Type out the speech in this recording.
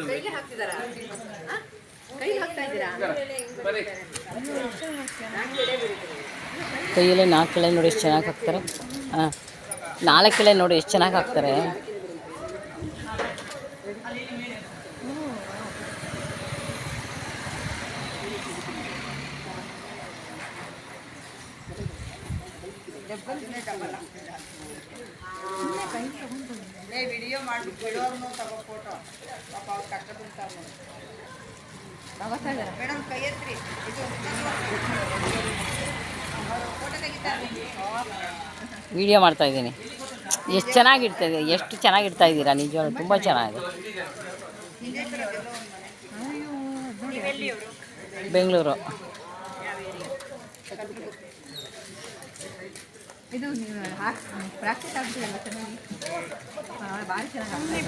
ಕೈಗೆ ಹಾಕ್ತಿದಾರಾ? ಕೈಗೆ ಹಾಕ್ತಾ ಇದ್ದೀರಾ? ಕೈಯಲ್ಲೇ 4 ಎಳೆ ನೋಡಿ ಎಷ್ಟು ಚೆನ್ನಾಗಿ ಹಾಕ್ತಾರೆ. ಹಾಂ, 4 ಎಳೆ ನೋಡಿ ಎಷ್ಟು ಚೆನ್ನಾಗಿ ಹಾಕ್ತಾರೆ. ವಿಡಿಯೋ ಮಾಡ್ಬಿಟ್ಟು ಬಿಡೋರ್ನು ತಗೋ ಫೋಟೋ. ಪಾಪ ಅವ್ರು ಕಷ್ಟ ಬೀಳ್ತಾರೆ ಮೇಡಮ್. ಕೈ ಎತ್ರಿ. ಇದು ಫೋಟೋ ತೆಗಿತಾರೆ. ವಿಡಿಯೋ ಮಾಡ್ತಾಯಿದ್ದೀನಿ. ಎಷ್ಟು ಚೆನ್ನಾಗಿರ್ತದೆ, ಎಷ್ಟು ಚೆನ್ನಾಗಿಡ್ತಾ ಇದ್ದೀರಾ ನಿಜವಾಗ್ಲೂ, ತುಂಬ ಚೆನ್ನಾಗಿದೆ. ಬೆಂಗಳೂರು. ಇದು ನೀವು ಪ್ರಾಕ್ಟೀಸ್ ಆಗ್ತಿಲ್ಲ ಚೆನ್ನಾಗಿ, ಭಾಳ ಚೆನ್ನಾಗಿ.